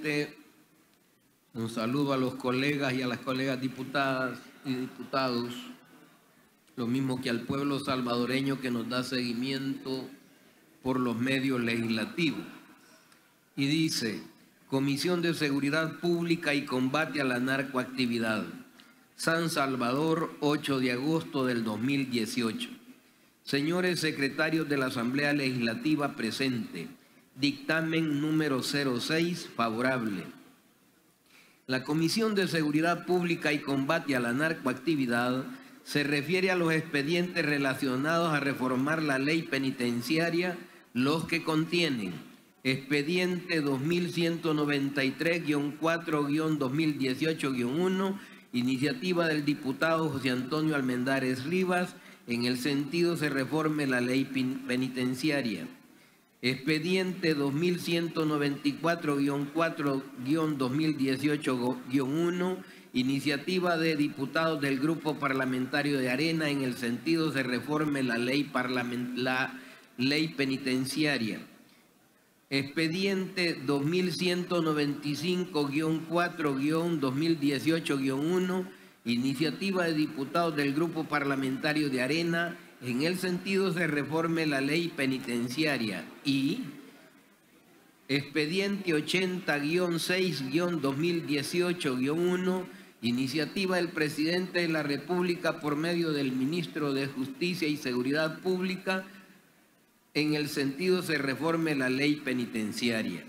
presidente. Un saludo a los colegas y a las colegas diputadas y diputados, lo mismo que al pueblo salvadoreño que nos da seguimiento por los medios legislativos. Y dice: Comisión de Seguridad Pública y Combate a la Narcoactividad, San Salvador, 8 de agosto del 2018. Señores secretarios de la Asamblea Legislativa presente, dictamen número 06, favorable. La Comisión de Seguridad Pública y Combate a la Narcoactividad se refiere a los expedientes relacionados a reformar la ley penitenciaria, los que contienen expediente 2193-4-2018-1, iniciativa del diputado José Antonio Almendares Rivas, en el sentido se reforme la ley penitenciaria. Expediente 2194-4-2018-1, iniciativa de diputados del Grupo Parlamentario de Arena, en el sentido se reforme la ley penitenciaria. Expediente 2195-4-2018-1, iniciativa de diputados del Grupo Parlamentario de Arena, en el sentido se reforme la ley penitenciaria. Y expediente 80-6-2018-1, iniciativa del presidente de la República por medio del ministro de Justicia y Seguridad Pública, en el sentido se reforme la ley penitenciaria.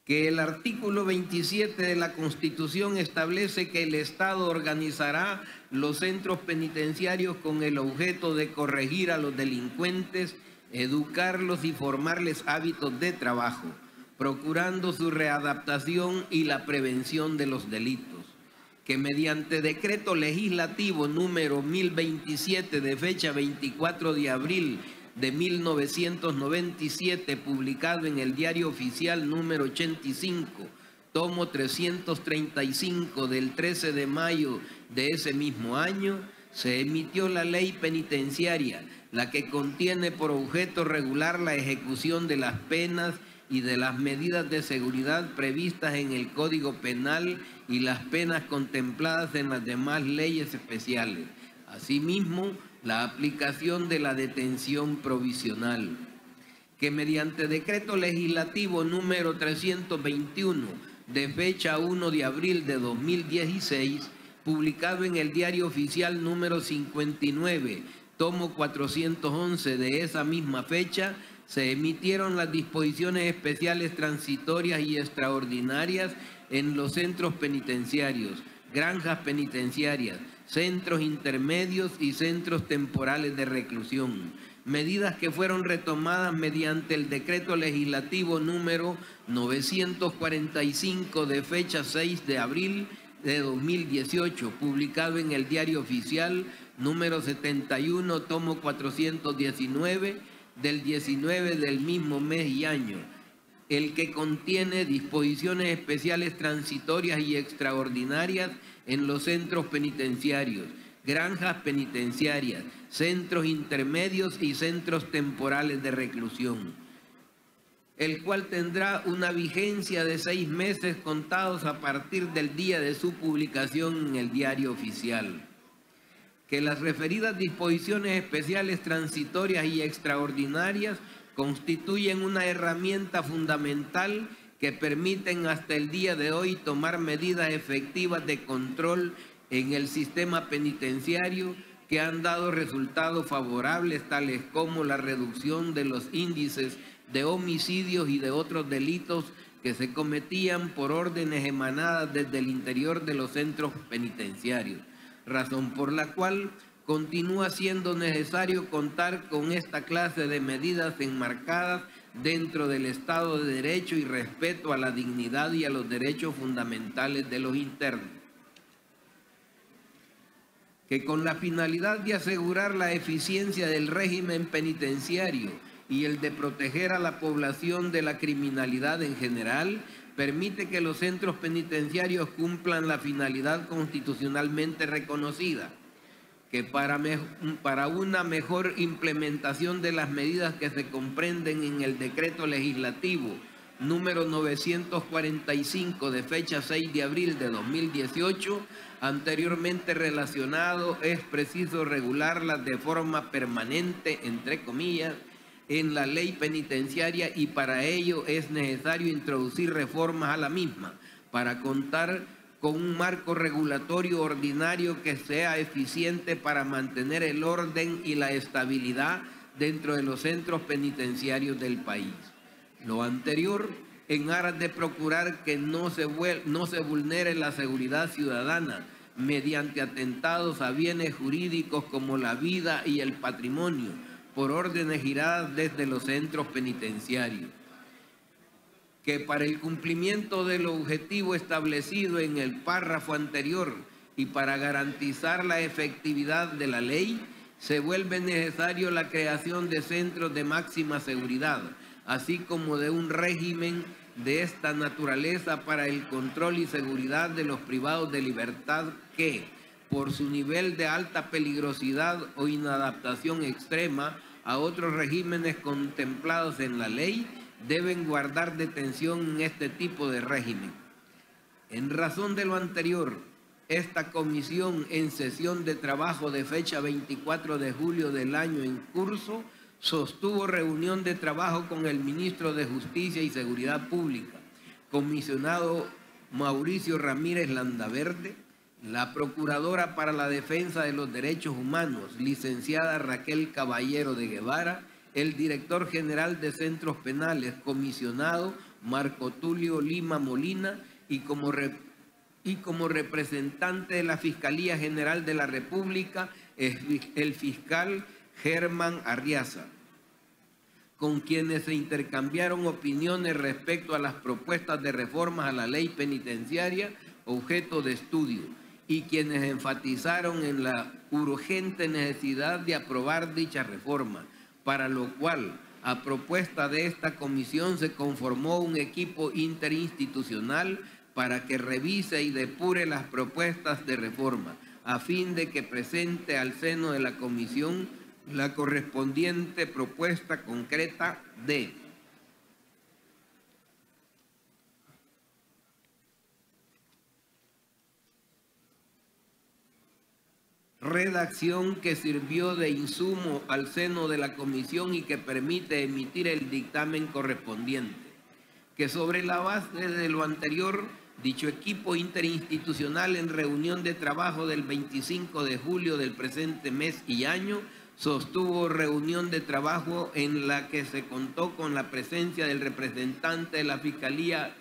Que el artículo 27 de la Constitución establece que el Estado organizará los centros penitenciarios con el objeto de corregir a los delincuentes, educarlos y formarles hábitos de trabajo, procurando su readaptación y la prevención de los delitos. Que mediante decreto legislativo número 1027 de fecha 24 de abril de 1997, publicado en el Diario Oficial número 85, tomo 335 del 13 de mayo de ese mismo año, se emitió la ley penitenciaria, la que contiene por objeto regular la ejecución de las penas y de las medidas de seguridad previstas en el Código Penal y las penas contempladas en las demás leyes especiales. Asimismo, la aplicación de la detención provisional. Que mediante decreto legislativo número 321 de fecha 1 de abril de 2016, publicado en el Diario Oficial número 59, tomo 411 de esa misma fecha, se emitieron las disposiciones especiales transitorias y extraordinarias en los centros penitenciarios, granjas penitenciarias, centros intermedios y centros temporales de reclusión, medidas que fueron retomadas mediante el decreto legislativo número 945 de fecha 6 de abril de 2018, publicado en el Diario Oficial número 71, tomo 419, del 19 del mismo mes y año, el que contiene disposiciones especiales transitorias y extraordinarias en los centros penitenciarios, granjas penitenciarias, centros intermedios y centros temporales de reclusión, el cual tendrá una vigencia de 6 meses contados a partir del día de su publicación en el Diario Oficial. Que las referidas disposiciones especiales transitorias y extraordinarias constituyen una herramienta fundamental que permiten hasta el día de hoy tomar medidas efectivas de control en el sistema penitenciario que han dado resultados favorables, tales como la reducción de los índices de homicidios y de otros delitos que se cometían por órdenes emanadas desde el interior de los centros penitenciarios, razón por la cual continúa siendo necesario contar con esta clase de medidas enmarcadas dentro del Estado de Derecho y respeto a la dignidad y a los derechos fundamentales de los internos. Que con la finalidad de asegurar la eficiencia del régimen penitenciario y el de proteger a la población de la criminalidad en general, permite que los centros penitenciarios cumplan la finalidad constitucionalmente reconocida, que para una mejor implementación de las medidas que se comprenden en el decreto legislativo número 945 de fecha 6 de abril de 2018, anteriormente relacionado, es preciso regularlas de forma permanente, entre comillas, en la ley penitenciaria, y para ello es necesario introducir reformas a la misma para contar con un marco regulatorio ordinario que sea eficiente para mantener el orden y la estabilidad dentro de los centros penitenciarios del país. Lo anterior en aras de procurar que no se vulnere la seguridad ciudadana mediante atentados a bienes jurídicos como la vida y el patrimonio por órdenes giradas desde los centros penitenciarios. Que para el cumplimiento del objetivo establecido en el párrafo anterior y para garantizar la efectividad de la ley, se vuelve necesario la creación de centros de máxima seguridad, así como de un régimen de esta naturaleza para el control y seguridad de los privados de libertad que, por su nivel de alta peligrosidad o inadaptación extrema a otros regímenes contemplados en la ley, deben guardar detención en este tipo de régimen. En razón de lo anterior, esta comisión, en sesión de trabajo de fecha 24 de julio del año en curso, sostuvo reunión de trabajo con el ministro de Justicia y Seguridad Pública, comisionado Mauricio Ramírez Landaverde, la Procuradora para la Defensa de los Derechos Humanos, licenciada Raquel Caballero de Guevara, el Director General de Centros Penales, comisionado Marco Tulio Lima Molina, y como representante de la Fiscalía General de la República, el fiscal Germán Arriaza, con quienes se intercambiaron opiniones respecto a las propuestas de reformas a la ley penitenciaria objeto de estudio, y quienes enfatizaron en la urgente necesidad de aprobar dicha reforma, para lo cual, a propuesta de esta comisión, se conformó un equipo interinstitucional para que revise y depure las propuestas de reforma, a fin de que presente al seno de la comisión la correspondiente propuesta concreta de redacción que sirvió de insumo al seno de la comisión y que permite emitir el dictamen correspondiente. Que sobre la base de lo anterior, dicho equipo interinstitucional, en reunión de trabajo del 25 de julio del presente mes y año, sostuvo reunión de trabajo en la que se contó con la presencia del representante de la Fiscalía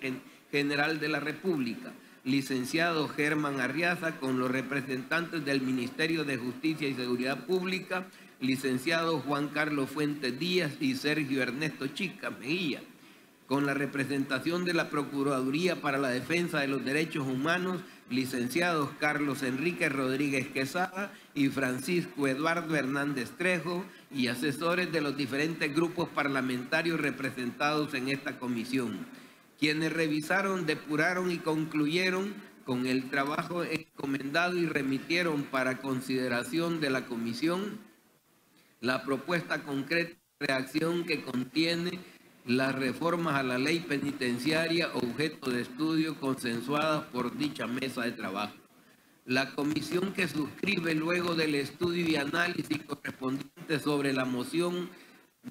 General de la República, licenciado Germán Arriaza, con los representantes del Ministerio de Justicia y Seguridad Pública, licenciado Juan Carlos Fuentes Díaz y Sergio Ernesto Chica Mejía, con la representación de la Procuraduría para la Defensa de los Derechos Humanos, licenciados Carlos Enrique Rodríguez Quesada y Francisco Eduardo Hernández Trejo, y asesores de los diferentes grupos parlamentarios representados en esta comisión, quienes revisaron, depuraron y concluyeron con el trabajo encomendado y remitieron para consideración de la comisión la propuesta concreta de reacción que contiene las reformas a la ley penitenciaria objeto de estudio consensuadas por dicha mesa de trabajo. La comisión, que suscribe luego del estudio y análisis correspondiente sobre la moción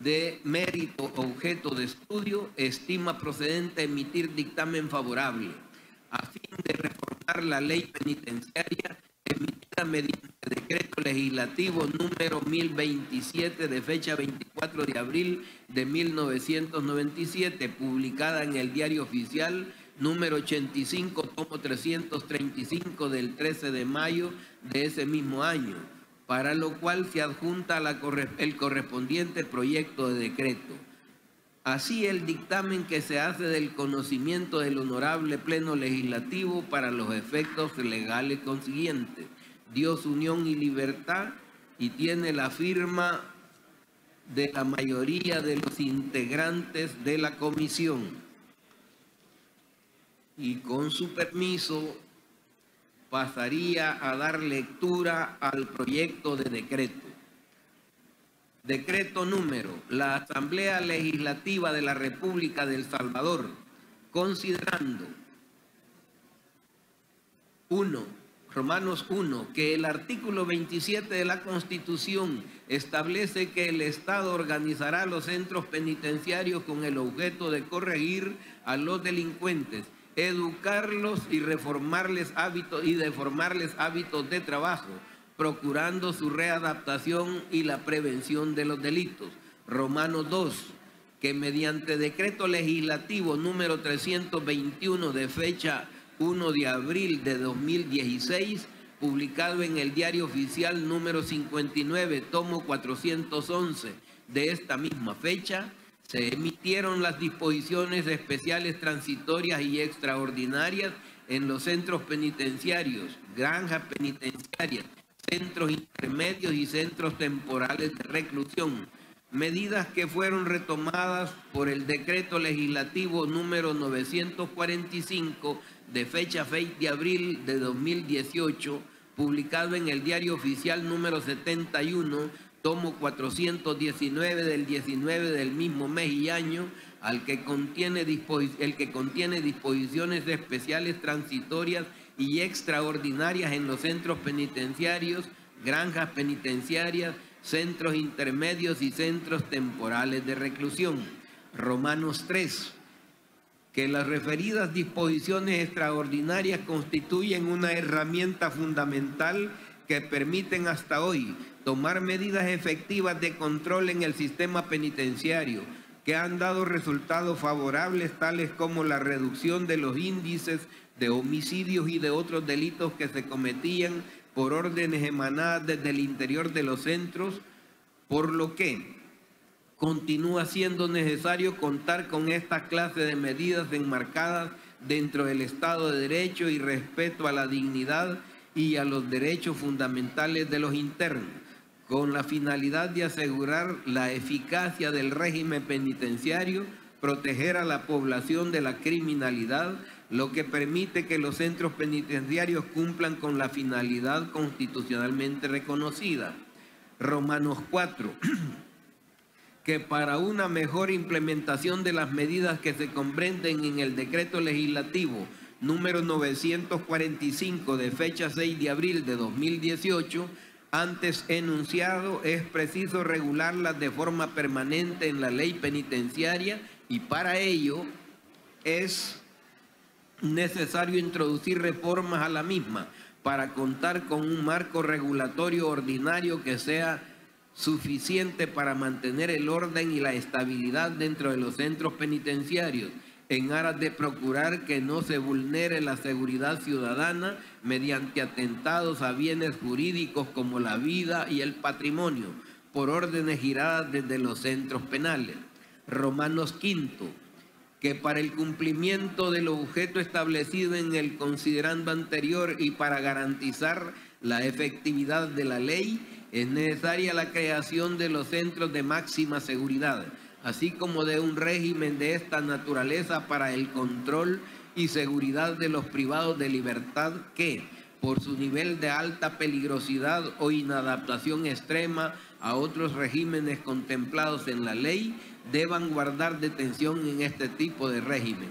de mérito objeto de estudio, estima procedente emitir dictamen favorable a fin de reformar la ley penitenciaria emitida mediante decreto legislativo número 1027 de fecha 24 de abril de 1997, publicada en el Diario Oficial número 85, tomo 335 del 13 de mayo de ese mismo año, para lo cual se adjunta el correspondiente proyecto de decreto. Así, el dictamen que se hace del conocimiento del Honorable Pleno Legislativo para los efectos legales consiguientes dio su unión y libertad y tiene la firma de la mayoría de los integrantes de la comisión. Y con su permiso, pasaría a dar lectura al proyecto de decreto. Decreto número: la Asamblea Legislativa de la República de El Salvador, considerando Romanos 1, que el artículo 27 de la Constitución establece que el Estado organizará los centros penitenciarios con el objeto de corregir a los delincuentes, educarlos y reformarles hábitos de trabajo, procurando su readaptación y la prevención de los delitos. Romanos 2, que mediante decreto legislativo número 321 de fecha 1 de abril de 2016, publicado en el Diario Oficial número 59, tomo 411 de esta misma fecha, se emitieron las disposiciones especiales transitorias y extraordinarias en los centros penitenciarios, granjas penitenciarias, centros intermedios y centros temporales de reclusión, medidas que fueron retomadas por el decreto legislativo número 945 de fecha 6 de abril de 2018, publicado en el Diario Oficial número 71, tomo 419 del 19 del mismo mes y año, el que contiene disposiciones especiales transitorias y extraordinarias en los centros penitenciarios, granjas penitenciarias, centros intermedios y centros temporales de reclusión. Romanos 3, que las referidas disposiciones extraordinarias constituyen una herramienta fundamental que permiten hasta hoy tomar medidas efectivas de control en el sistema penitenciario, que han dado resultados favorables tales como la reducción de los índices de homicidios y de otros delitos que se cometían por órdenes emanadas desde el interior de los centros, por lo que continúa siendo necesario contar con esta clase de medidas enmarcadas dentro del Estado de Derecho y respeto a la dignidad y a los derechos fundamentales de los internos, con la finalidad de asegurar la eficacia del régimen penitenciario, proteger a la población de la criminalidad, lo que permite que los centros penitenciarios cumplan con la finalidad constitucionalmente reconocida. Romanos 4, que para una mejor implementación de las medidas que se comprenden en el decreto legislativo número 945 de fecha 6 de abril de 2018, antes enunciado, es preciso regularlas de forma permanente en la ley penitenciaria y para ello es necesario introducir reformas a la misma para contar con un marco regulatorio ordinario que sea suficiente para mantener el orden y la estabilidad dentro de los centros penitenciarios, en aras de procurar que no se vulnere la seguridad ciudadana mediante atentados a bienes jurídicos como la vida y el patrimonio, por órdenes giradas desde los centros penales. Romanos 5, que para el cumplimiento del objeto establecido en el considerando anterior y para garantizar la efectividad de la ley, es necesaria la creación de los centros de máxima seguridad, así como de un régimen de esta naturaleza para el control y seguridad de los privados de libertad que, por su nivel de alta peligrosidad o inadaptación extrema a otros regímenes contemplados en la ley, deban guardar detención en este tipo de régimen.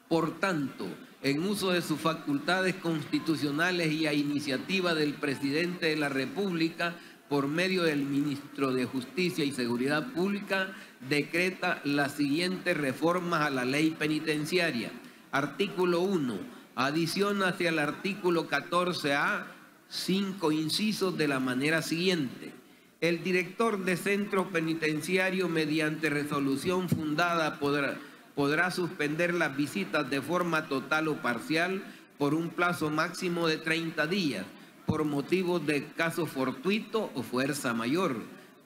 Por tanto, en uso de sus facultades constitucionales y a iniciativa del presidente de la República, por medio del ministro de Justicia y Seguridad Pública, decreta las siguientes reformas a la ley penitenciaria. Artículo 1. Adiciona hacia el artículo 14A 5 incisos de la manera siguiente. El director de centro penitenciario, mediante resolución fundada, podrá suspender las visitas de forma total o parcial por un plazo máximo de 30 días, por motivos de caso fortuito o fuerza mayor,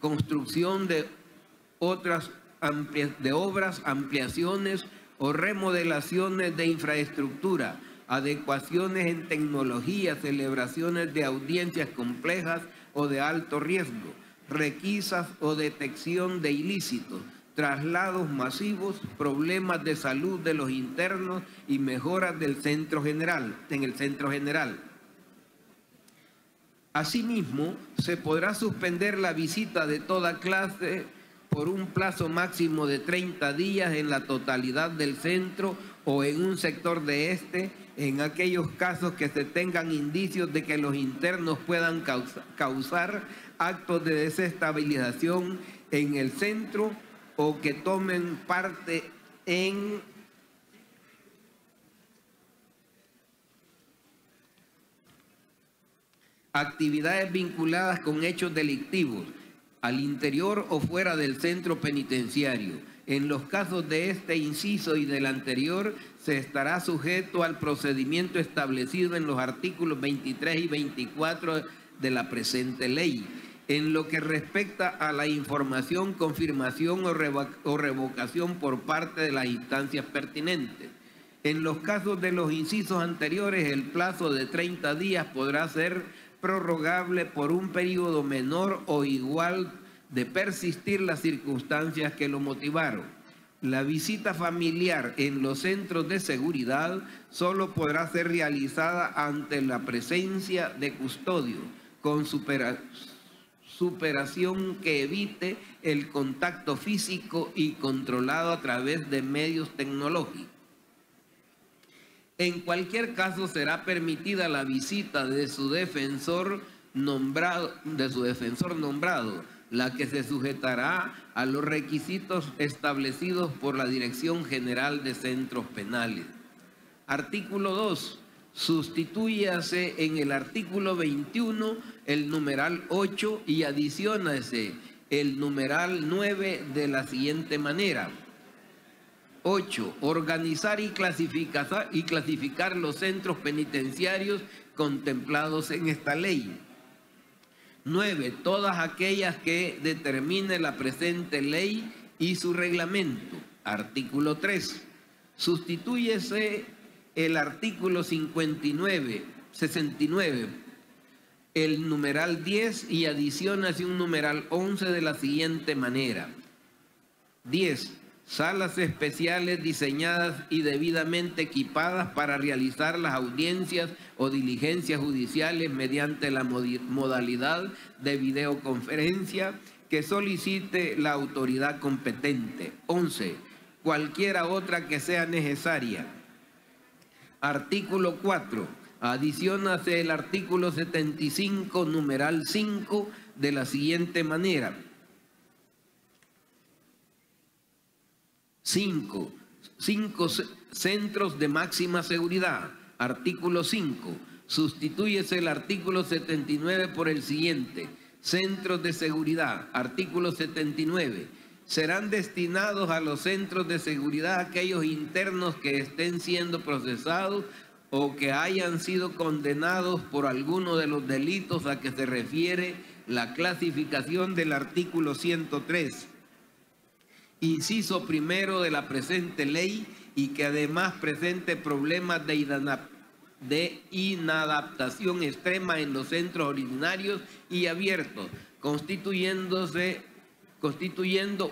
construcción de obras, ampliaciones o remodelaciones de infraestructura, adecuaciones en tecnología, celebraciones de audiencias complejas o de alto riesgo, requisas o detección de ilícitos, traslados masivos, problemas de salud de los internos y mejoras del centro general, en el centro general. Asimismo, se podrá suspender la visita de toda clase por un plazo máximo de 30 días en la totalidad del centro o en un sector de este, en aquellos casos que se tengan indicios de que los internos puedan causar actos de desestabilización en el centro o que tomen parte en actividades vinculadas con hechos delictivos al interior o fuera del centro penitenciario. En los casos de este inciso y del anterior, se estará sujeto al procedimiento establecido en los artículos 23 y 24 de la presente ley. En lo que respecta a la información, confirmación o revocación por parte de las instancias pertinentes. En los casos de los incisos anteriores, el plazo de 30 días podrá ser prorrogable por un periodo menor o igual de persistir las circunstancias que lo motivaron. La visita familiar en los centros de seguridad solo podrá ser realizada ante la presencia de custodio, con superación que evite el contacto físico y controlado a través de medios tecnológicos. En cualquier caso, será permitida la visita de su defensor nombrado, la que se sujetará a los requisitos establecidos por la Dirección General de Centros Penales. Artículo 2. Sustitúyase en el artículo 21 el numeral 8 y adiciónase el numeral 9 de la siguiente manera. 8. Organizar y clasificar los centros penitenciarios contemplados en esta ley. 9. Todas aquellas que determine la presente ley y su reglamento. Artículo 3. Sustitúyese el artículo 69, el numeral 10 y adiciónase un numeral 11 de la siguiente manera. 10. Salas especiales diseñadas y debidamente equipadas para realizar las audiencias o diligencias judiciales mediante la modalidad de videoconferencia que solicite la autoridad competente. 11. Cualquiera otra que sea necesaria. Artículo 4. Adiciónase el artículo 75, numeral 5, de la siguiente manera. 5. Centros de máxima seguridad. Artículo 5. Sustitúyese el artículo 79 por el siguiente. Centros de seguridad. Artículo 79. Serán destinados a los centros de seguridad aquellos internos que estén siendo procesados o que hayan sido condenados por alguno de los delitos a que se refiere la clasificación del artículo 103. Inciso primero de la presente ley y que además presente problemas de inadaptación extrema en los centros ordinarios y abiertos, constituyendo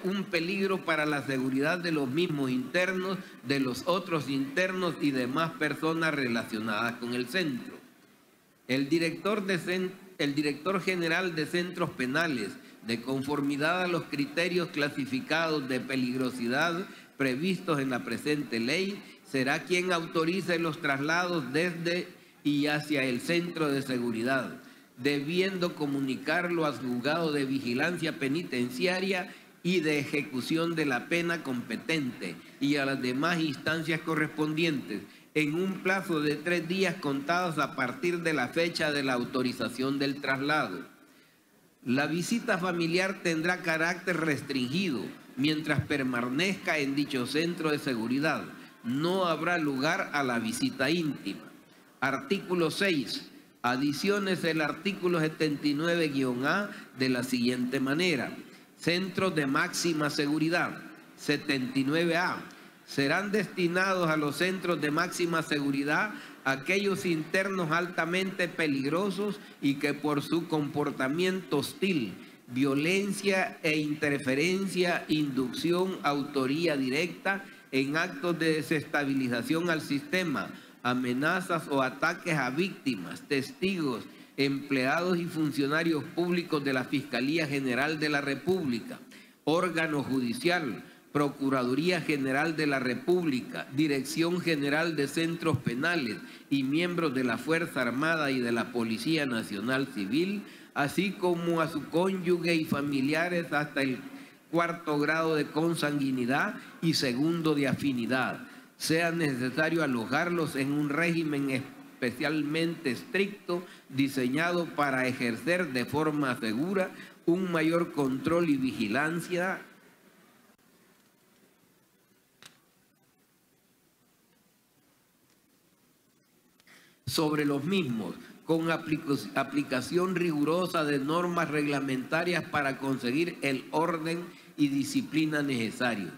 un peligro para la seguridad de los mismos internos, de los otros internos y demás personas relacionadas con el centro. El director general de centros penales, de conformidad a los criterios clasificados de peligrosidad previstos en la presente ley, será quien autorice los traslados desde y hacia el centro de seguridad, debiendo comunicarlo al juzgado de vigilancia penitenciaria y de ejecución de la pena competente y a las demás instancias correspondientes en un plazo de 3 días contados a partir de la fecha de la autorización del traslado. La visita familiar tendrá carácter restringido mientras permanezca en dicho centro de seguridad. No habrá lugar a la visita íntima. Artículo 6. Adiciones el artículo 79-A de la siguiente manera. Centros de máxima seguridad. 79A. Serán destinados a los centros de máxima seguridad aquellos internos altamente peligrosos y que por su comportamiento hostil, violencia e interferencia, inducción, autoría directa en actos de desestabilización al sistema, amenazas o ataques a víctimas, testigos, empleados y funcionarios públicos de la Fiscalía General de la República, órgano judicial, Procuraduría General de la República, Dirección General de Centros Penales y miembros de la Fuerza Armada y de la Policía Nacional Civil, así como a su cónyuge y familiares hasta el 4º grado de consanguinidad y 2º de afinidad. Sea necesario alojarlos en un régimen especialmente estricto diseñado para ejercer de forma segura un mayor control y vigilancia sobre los mismos, con aplicación rigurosa de normas reglamentarias para conseguir el orden y disciplina necesarios.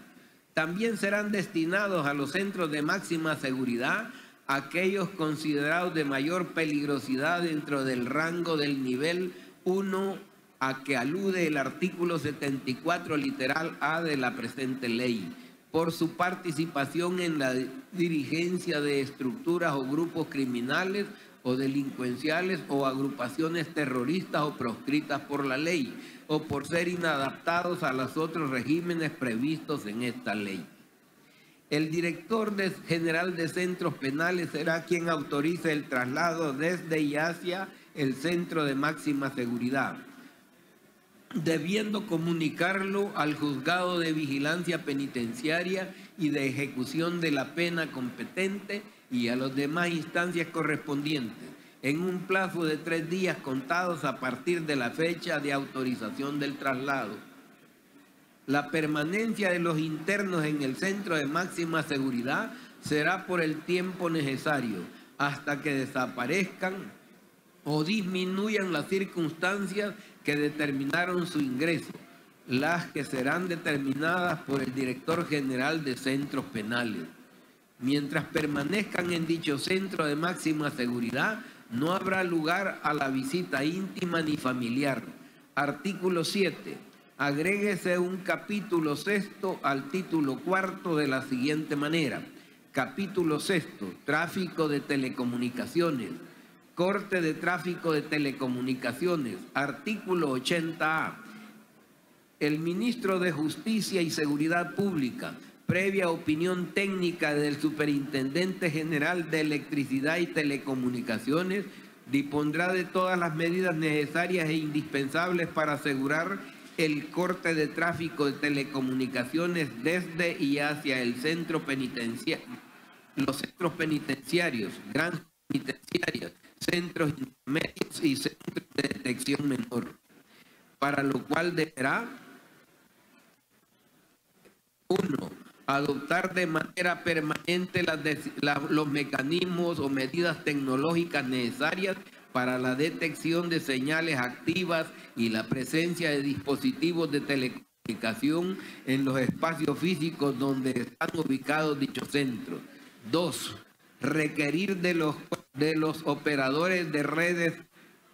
También serán destinados a los centros de máxima seguridad aquellos considerados de mayor peligrosidad dentro del rango del nivel 1 a que alude el artículo 74 literal A de la presente ley, por su participación en la dirigencia de estructuras o grupos criminales o delincuenciales o agrupaciones terroristas o proscritas por la ley, o por ser inadaptados a los otros regímenes previstos en esta ley. El director general de centros penales será quien autorice el traslado desde y hacia el centro de máxima seguridad, debiendo comunicarlo al juzgado de vigilancia penitenciaria y de ejecución de la pena competente y a las demás instancias correspondientes, en un plazo de 3 días contados a partir de la fecha de autorización del traslado. La permanencia de los internos en el centro de máxima seguridad será por el tiempo necesario hasta que desaparezcan o disminuyan las circunstancias que determinaron su ingreso, las que serán determinadas por el director general de centros penales. Mientras permanezcan en dicho centro de máxima seguridad, no habrá lugar a la visita íntima ni familiar. Artículo 7. Agréguese un capítulo 6 al título 4 de la siguiente manera. Capítulo 6. Tráfico de telecomunicaciones. Corte de tráfico de telecomunicaciones. Artículo 80A. El ministro de Justicia y Seguridad Pública, previa opinión técnica del Superintendente General de Electricidad y Telecomunicaciones, dispondrá de todas las medidas necesarias e indispensables para asegurar el corte de tráfico de telecomunicaciones desde y hacia el centro penitenciario, los centros penitenciarios, granjas penitenciarias, centros intermedios y centros de detección menor, para lo cual deberá: 1. Adoptar de manera permanente los mecanismos o medidas tecnológicas necesarias para la detección de señales activas y la presencia de dispositivos de telecomunicación en los espacios físicos donde están ubicados dichos centros. 2. Requerir de los operadores de redes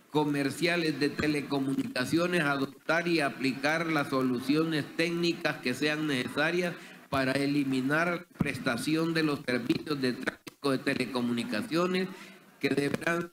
comerciales de telecomunicaciones adoptar y aplicar las soluciones técnicas que sean necesarias para eliminar la prestación de los servicios de tráfico de telecomunicaciones que deberán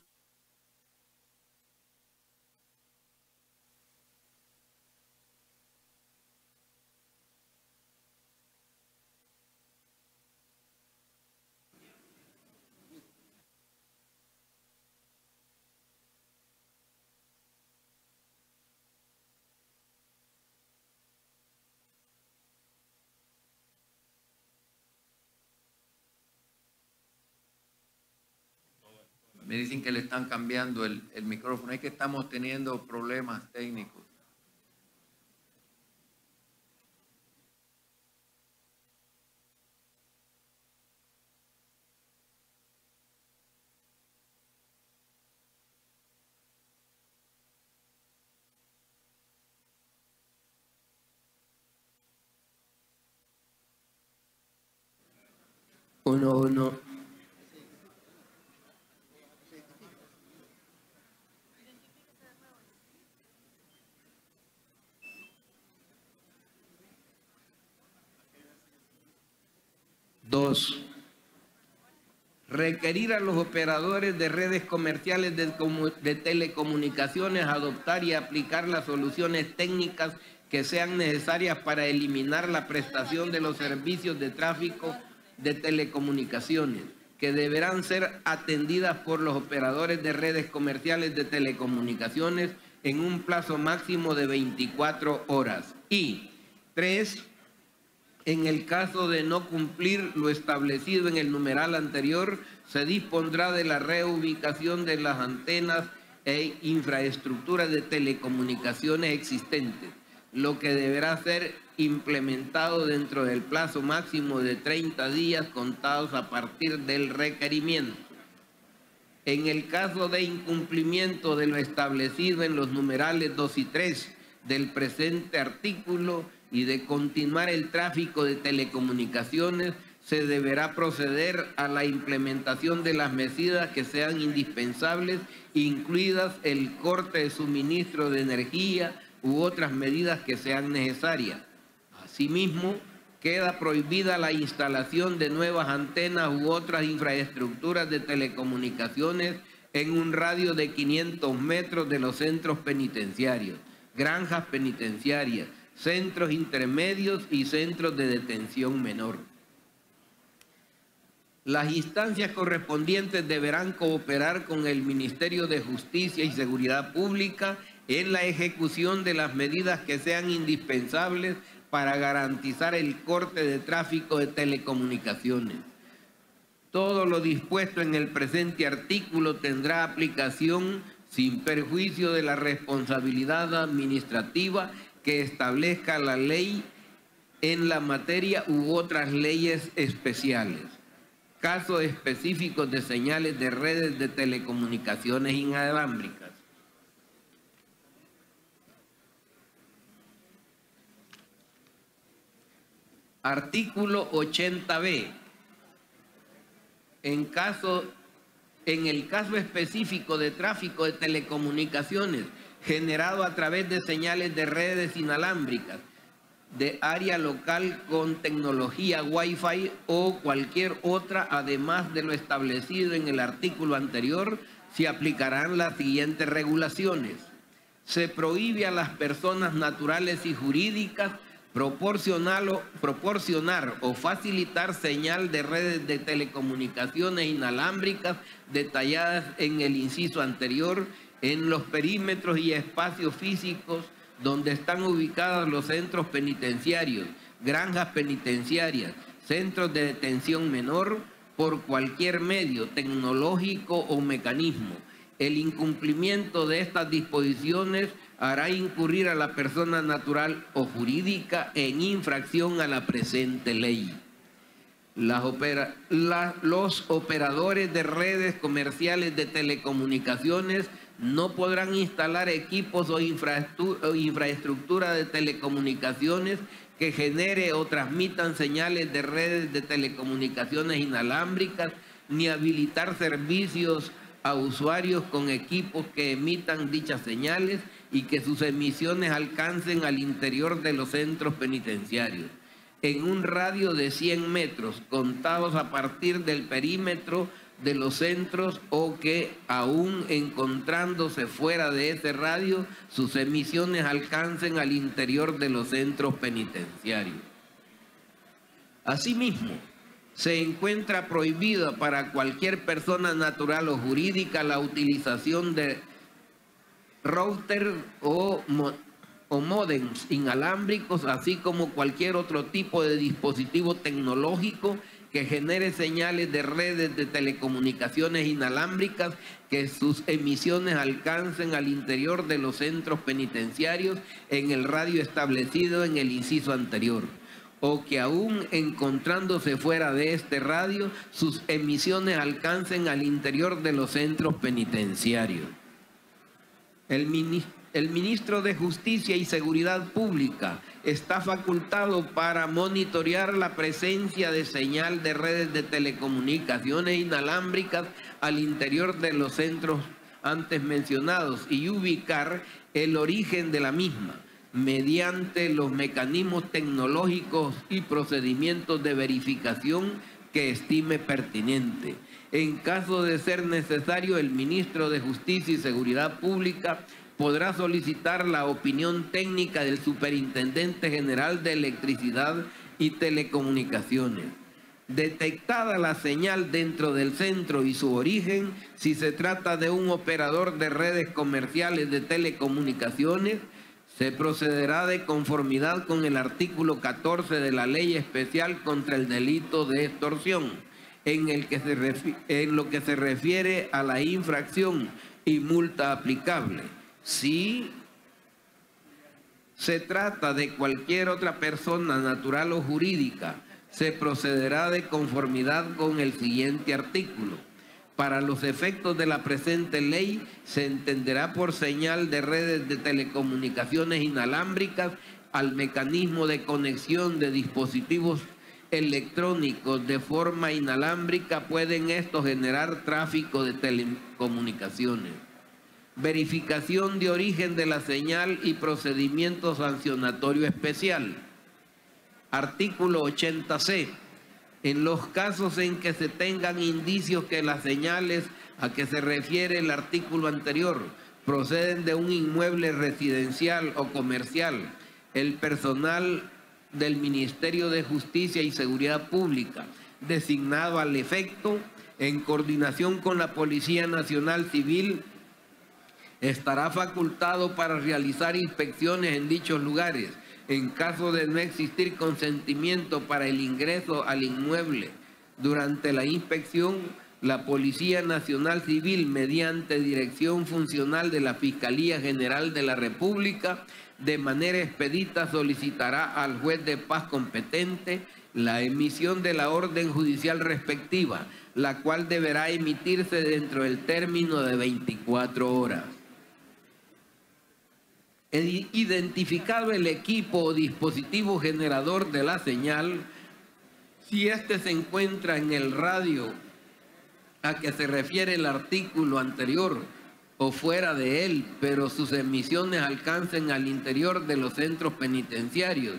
Me dicen que le están cambiando el micrófono. Es que estamos teniendo problemas técnicos. Uno. 2. Requerir a los operadores de redes comerciales de telecomunicaciones adoptar y aplicar las soluciones técnicas que sean necesarias para eliminar la prestación de los servicios de tráfico de telecomunicaciones, que deberán ser atendidas por los operadores de redes comerciales de telecomunicaciones en un plazo máximo de 24 horas. Y 3. En el caso de no cumplir lo establecido en el numeral anterior, se dispondrá de la reubicación de las antenas e infraestructuras de telecomunicaciones existentes, lo que deberá ser implementado dentro del plazo máximo de 30 días contados a partir del requerimiento. En el caso de incumplimiento de lo establecido en los numerales 2 y 3 del presente artículo y de continuar el tráfico de telecomunicaciones, se deberá proceder a la implementación de las medidas que sean indispensables, incluidas el corte de suministro de energía u otras medidas que sean necesarias. Asimismo, queda prohibida la instalación de nuevas antenas u otras infraestructuras de telecomunicaciones en un radio de 500 metros de los centros penitenciarios, granjas penitenciarias, centros intermedios y centros de detención menor. Las instancias correspondientes deberán cooperar con el Ministerio de Justicia y Seguridad Pública en la ejecución de las medidas que sean indispensables para garantizar el corte de tráfico de telecomunicaciones. Todo lo dispuesto en el presente artículo tendrá aplicación sin perjuicio de la responsabilidad administrativa que establezca la ley en la materia u otras leyes especiales. Casos específicos de señales de redes de telecomunicaciones inalámbricas. Artículo 80b. En el caso específico de tráfico de telecomunicaciones generado a través de señales de redes inalámbricas de área local con tecnología Wi-Fi o cualquier otra, además de lo establecido en el artículo anterior, se aplicarán las siguientes regulaciones. Se prohíbe a las personas naturales y jurídicas proporcionar o facilitar señal de redes de telecomunicaciones inalámbricas detalladas en el inciso anterior en los perímetros y espacios físicos donde están ubicados los centros penitenciarios, granjas penitenciarias, centros de detención menor, por cualquier medio tecnológico o mecanismo. El incumplimiento de estas disposiciones hará incurrir a la persona natural o jurídica en infracción a la presente ley. Los operadores de redes comerciales de telecomunicaciones no podrán instalar equipos o infraestructura de telecomunicaciones que genere o transmitan señales de redes de telecomunicaciones inalámbricas, ni habilitar servicios a usuarios con equipos que emitan dichas señales y que sus emisiones alcancen al interior de los centros penitenciarios, en un radio de 100 metros contados a partir del perímetro de los centros, o que aún encontrándose fuera de ese radio, sus emisiones alcancen al interior de los centros penitenciarios. Asimismo, se encuentra prohibida para cualquier persona natural o jurídica la utilización de routers o módems inalámbricos, así como cualquier otro tipo de dispositivo tecnológico que genere señales de redes de telecomunicaciones inalámbricas que sus emisiones alcancen al interior de los centros penitenciarios en el radio establecido en el inciso anterior, o que aún encontrándose fuera de este radio, sus emisiones alcancen al interior de los centros penitenciarios. El ministro de Justicia y Seguridad Pública está facultado para monitorear la presencia de señal de redes de telecomunicaciones inalámbricas al interior de los centros antes mencionados y ubicar el origen de la misma mediante los mecanismos tecnológicos y procedimientos de verificación que estime pertinente. En caso de ser necesario, el ministro de Justicia y Seguridad Pública podrá solicitar la opinión técnica del Superintendente General de Electricidad y Telecomunicaciones. Detectada la señal dentro del centro y su origen, si se trata de un operador de redes comerciales de telecomunicaciones, se procederá de conformidad con el artículo 14 de la Ley Especial contra el Delito de Extorsión, en lo que se refiere a la infracción y multa aplicable. Si se trata de cualquier otra persona natural o jurídica, se procederá de conformidad con el siguiente artículo. Para los efectos de la presente ley, se entenderá por señal de redes de telecomunicaciones inalámbricas al mecanismo de conexión de dispositivos electrónicos de forma inalámbrica, pueden estos generar tráfico de telecomunicaciones. Verificación de origen de la señal y procedimiento sancionatorio especial. Artículo 80C. En los casos en que se tengan indicios que las señales a que se refiere el artículo anterior proceden de un inmueble residencial o comercial, el personal del Ministerio de Justicia y Seguridad Pública, designado al efecto, en coordinación con la Policía Nacional Civil, estará facultado para realizar inspecciones en dichos lugares, en caso de no existir consentimiento para el ingreso al inmueble. Durante la inspección, la Policía Nacional Civil, mediante dirección funcional de la Fiscalía General de la República, de manera expedita solicitará al juez de paz competente la emisión de la orden judicial respectiva, la cual deberá emitirse dentro del término de 24 horas. Identificado el equipo o dispositivo generador de la señal, si éste se encuentra en el radio a que se refiere el artículo anterior o fuera de él, pero sus emisiones alcancen al interior de los centros penitenciarios,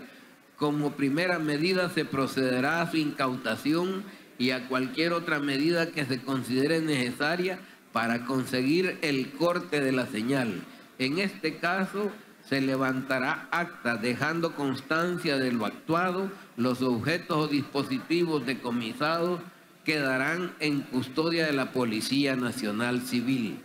como primera medida se procederá a su incautación y a cualquier otra medida que se considere necesaria para conseguir el corte de la señal. En este caso, se levantará acta dejando constancia de lo actuado. Los objetos o dispositivos decomisados quedarán en custodia de la Policía Nacional Civil.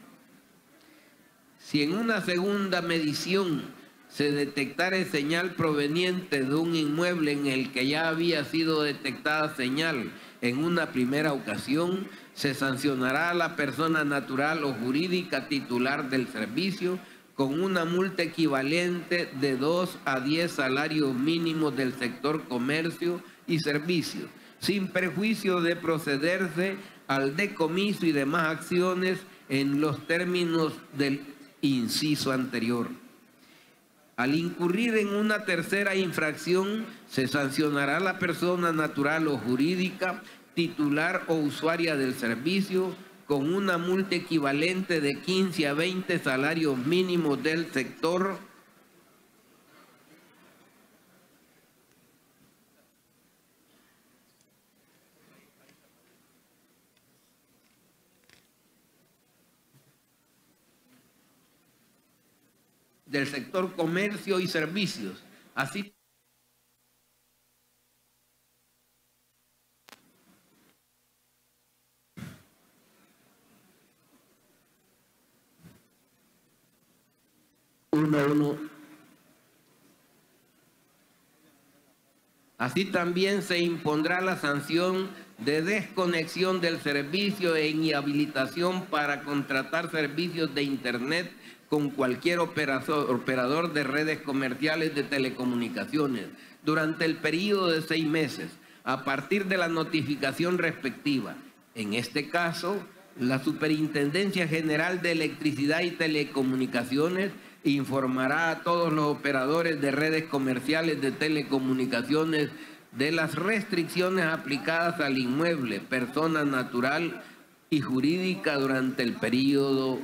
Si en una segunda medición se detectara señal proveniente de un inmueble en el que ya había sido detectada señal en una primera ocasión, se sancionará a la persona natural o jurídica titular del servicio con una multa equivalente de 2 a 10 salarios mínimos del sector comercio y servicios, sin perjuicio de procederse al decomiso y demás acciones en los términos del inciso anterior. Al incurrir en una tercera infracción, se sancionará a la persona natural o jurídica titular o usuaria del servicio con una multa equivalente de 15 a 20 salarios mínimos del sector comercio y servicios. Así Así también se impondrá la sanción de desconexión del servicio e inhabilitación para contratar servicios de Internet con cualquier operador de redes comerciales de telecomunicaciones durante el periodo de 6 meses, a partir de la notificación respectiva. En este caso, la Superintendencia General de Electricidad y Telecomunicaciones informará a todos los operadores de redes comerciales de telecomunicaciones de las restricciones aplicadas al inmueble, persona natural y jurídica durante el periodo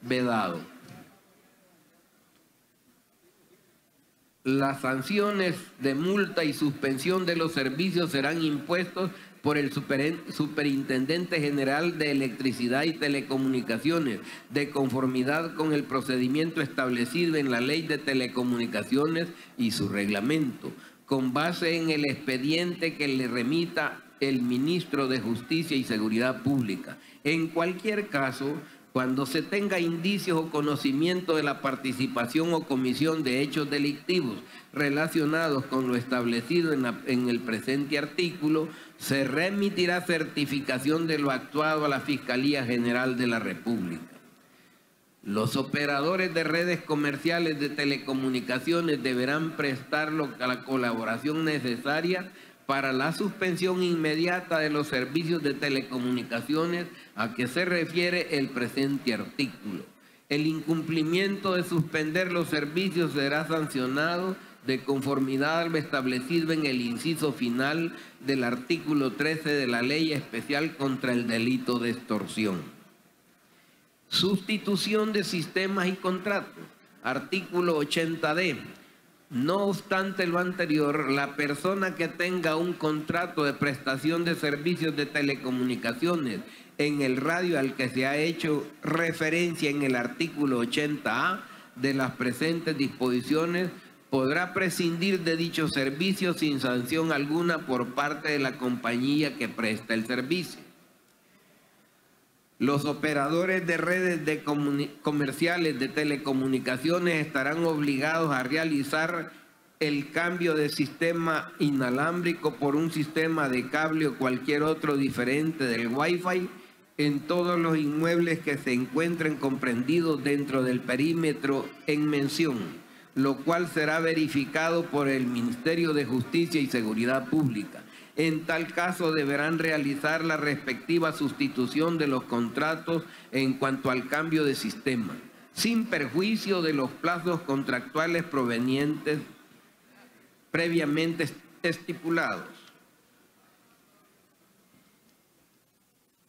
vedado. Las sanciones de multa y suspensión de los servicios serán impuestos por el Superintendente General de Electricidad y Telecomunicaciones, de conformidad con el procedimiento establecido en la Ley de Telecomunicaciones y su reglamento, con base en el expediente que le remita el Ministro de Justicia y Seguridad Pública. En cualquier caso, cuando se tenga indicios o conocimiento de la participación o comisión de hechos delictivos relacionados con lo establecido en el presente artículo, se remitirá certificación de lo actuado a la Fiscalía General de la República. Los operadores de redes comerciales de telecomunicaciones deberán prestar la colaboración necesaria para la suspensión inmediata de los servicios de telecomunicaciones a que se refiere el presente artículo. El incumplimiento de suspender los servicios será sancionado de conformidad a lo establecido en el inciso final del artículo 13 de la Ley Especial contra el Delito de Extorsión. Sustitución de sistemas y contratos. Artículo 80D. No obstante lo anterior, la persona que tenga un contrato de prestación de servicios de telecomunicaciones en el radio al que se ha hecho referencia en el artículo 80A de las presentes disposiciones podrá prescindir de dichos servicios sin sanción alguna por parte de la compañía que presta el servicio. Los operadores de redes comerciales de telecomunicaciones estarán obligados a realizar el cambio de sistema inalámbrico por un sistema de cable o cualquier otro diferente del Wi-Fi en todos los inmuebles que se encuentren comprendidos dentro del perímetro en mención, lo cual será verificado por el Ministerio de Justicia y Seguridad Pública. En tal caso deberán realizar la respectiva sustitución de los contratos en cuanto al cambio de sistema, sin perjuicio de los plazos contractuales provenientes previamente estipulados.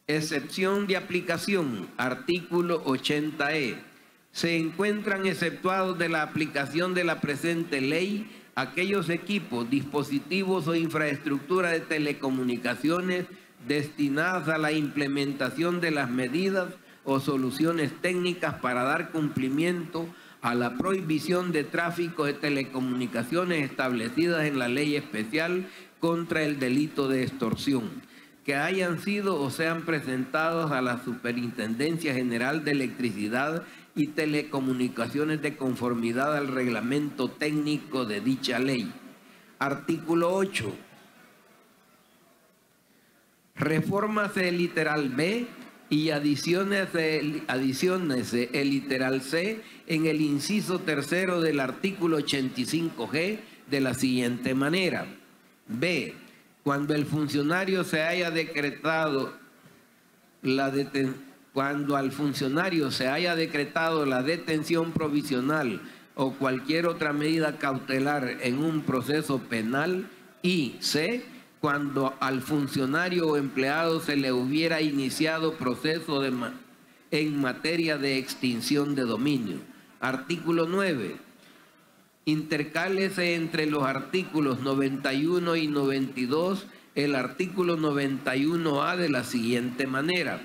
Excepción de aplicación, artículo 80E. Se encuentran exceptuados de la aplicación de la presente ley aquellos equipos, dispositivos o infraestructura de telecomunicaciones destinadas a la implementación de las medidas o soluciones técnicas para dar cumplimiento a la prohibición de tráfico de telecomunicaciones establecidas en la Ley Especial contra el Delito de Extorsión, que hayan sido o sean presentados a la Superintendencia General de Electricidad y Telecomunicaciones de conformidad al reglamento técnico de dicha ley. Artículo 8. Refórmase el literal B y adiciónese el literal C en el inciso tercero del artículo 85G de la siguiente manera. B. Cuando el funcionario se haya decretado cuando al funcionario se haya decretado la detención provisional o cualquier otra medida cautelar en un proceso penal, y C, cuando al funcionario o empleado se le hubiera iniciado proceso en materia de extinción de dominio. Artículo 9. Intercálese entre los artículos 91 y 92 el artículo 91A de la siguiente manera.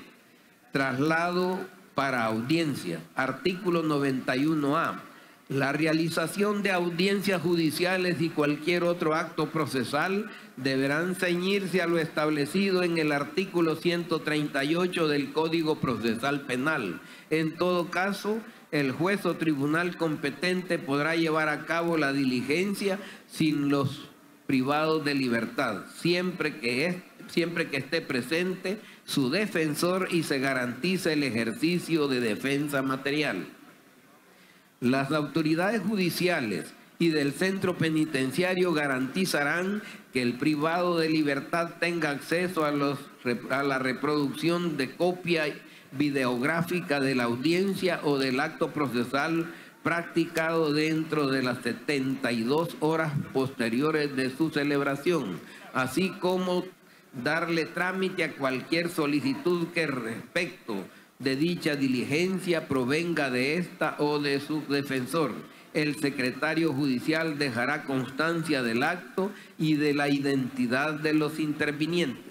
Traslado para audiencia. Artículo 91A. La realización de audiencias judiciales y cualquier otro acto procesal deberán ceñirse a lo establecido en el artículo 138 del Código Procesal Penal. En todo caso, el juez o tribunal competente podrá llevar a cabo la diligencia sin los privados de libertad, siempre que esté presente su defensor y se garantice el ejercicio de defensa material. Las autoridades judiciales y del centro penitenciario garantizarán que el privado de libertad tenga acceso a la reproducción de copia videográfica de la audiencia o del acto procesal practicado dentro de las 72 horas posteriores de su celebración, así como darle trámite a cualquier solicitud que respecto de dicha diligencia provenga de esta o de su defensor. El secretario judicial dejará constancia del acto y de la identidad de los intervinientes.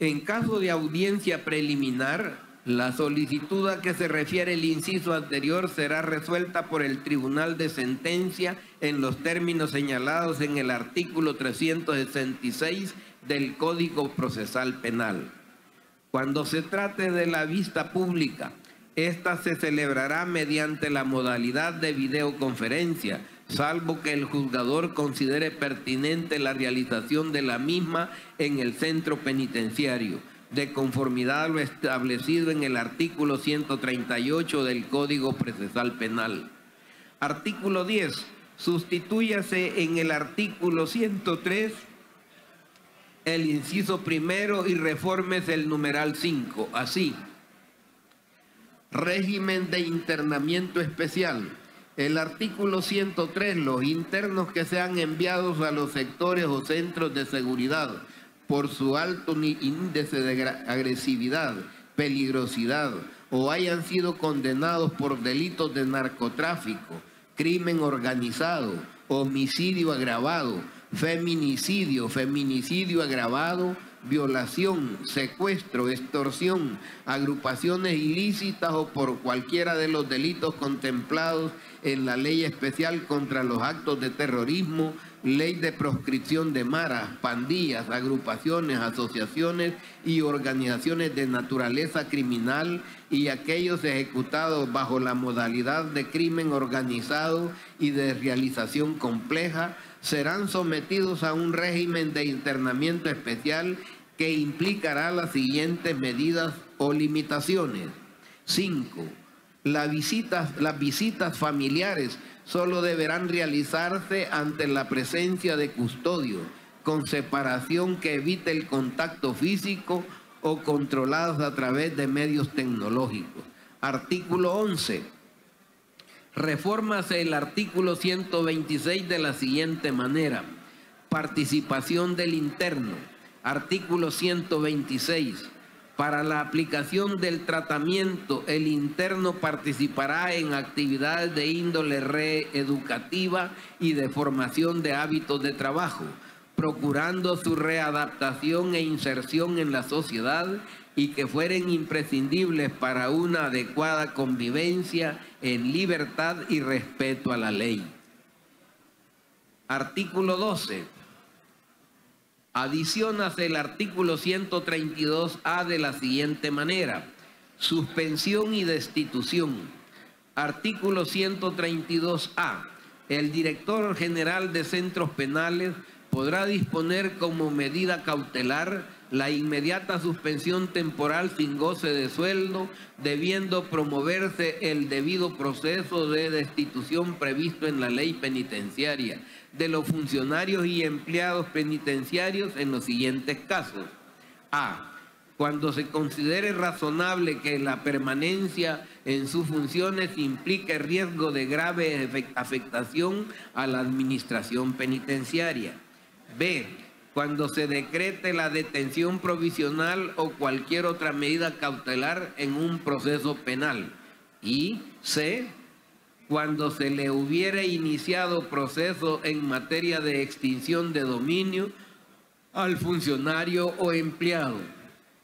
En caso de audiencia preliminar, la solicitud a que se refiere el inciso anterior será resuelta por el Tribunal de Sentencia en los términos señalados en el artículo 366 del Código Procesal Penal. Cuando se trate de la vista pública, esta se celebrará mediante la modalidad de videoconferencia, salvo que el juzgador considere pertinente la realización de la misma en el centro penitenciario, de conformidad a lo establecido en el artículo 138 del Código Procesal Penal. Artículo 10. Sustitúyase en el artículo 103 el inciso primero y refórmese el numeral 5. Así, régimen de internamiento especial. El artículo 103, los internos que sean enviados a los sectores o centros de seguridad por su alto índice de agresividad, peligrosidad o hayan sido condenados por delitos de narcotráfico, crimen organizado, homicidio agravado, feminicidio, feminicidio agravado, violación, secuestro, extorsión, agrupaciones ilícitas o por cualquiera de los delitos contemplados en la Ley Especial contra los Actos de Terrorismo, Ley de Proscripción de maras, pandillas, agrupaciones, asociaciones y organizaciones de naturaleza criminal y aquellos ejecutados bajo la modalidad de crimen organizado y de realización compleja, serán sometidos a un régimen de internamiento especial que implicará las siguientes medidas o limitaciones. 5. Las visitas familiares solo deberán realizarse ante la presencia de custodio, con separación que evite el contacto físico o controlados a través de medios tecnológicos. Artículo 11. Refórmase el artículo 126 de la siguiente manera. Participación del interno. Artículo 126. Para la aplicación del tratamiento, el interno participará en actividades de índole reeducativa y de formación de hábitos de trabajo, procurando su readaptación e inserción en la sociedad y que fueren imprescindibles para una adecuada convivencia en libertad y respeto a la ley. Artículo 12. Adiciónase el artículo 132A de la siguiente manera. Suspensión y destitución. Artículo 132A. El director general de centros penales podrá disponer como medida cautelar la inmediata suspensión temporal sin goce de sueldo, debiendo promoverse el debido proceso de destitución previsto en la ley penitenciaria de los funcionarios y empleados penitenciarios en los siguientes casos. A. Cuando se considere razonable que la permanencia en sus funciones implique riesgo de grave afectación a la administración penitenciaria. B. Cuando se decrete la detención provisional o cualquier otra medida cautelar en un proceso penal. Y C. Cuando se le hubiere iniciado proceso en materia de extinción de dominio al funcionario o empleado.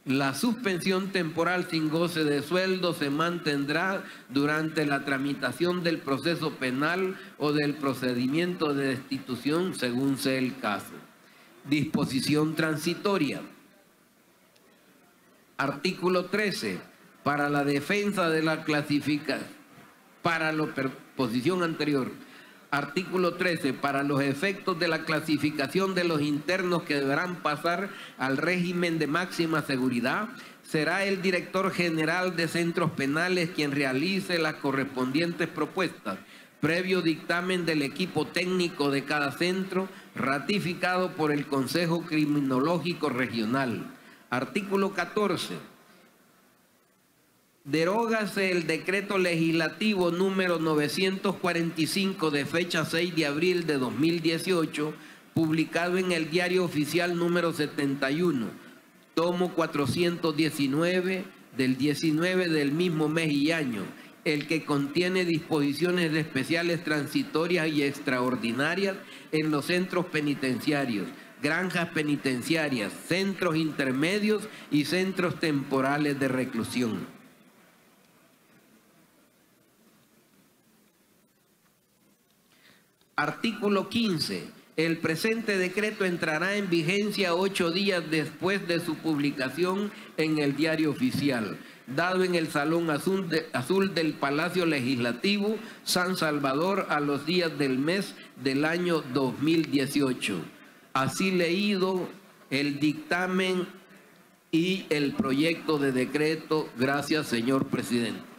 La suspensión temporal sin goce de sueldo se mantendrá durante la tramitación del proceso penal o del procedimiento de destitución según sea el caso. Disposición transitoria. Artículo 13. Para la defensa de la clasificación. Posición anterior. Artículo 13. Para los efectos de la clasificación de los internos que deberán pasar al régimen de máxima seguridad, será el director general de centros penales quien realice las correspondientes propuestas, previo dictamen del equipo técnico de cada centro, ratificado por el Consejo Criminológico Regional. Artículo 14. Derógase el decreto legislativo número 945 de fecha 6 de abril de 2018, publicado en el Diario Oficial número 71, tomo 419 del 19 del mismo mes y año, el que contiene disposiciones especiales transitorias y extraordinarias en los centros penitenciarios, granjas penitenciarias, centros intermedios y centros temporales de reclusión. Artículo 15. El presente decreto entrará en vigencia 8 días después de su publicación en el Diario Oficial, dado en el Salón Azul del Palacio Legislativo, San Salvador, a los días del mes del año 2018. Así leído el dictamen y el proyecto de decreto. Gracias, señor presidente.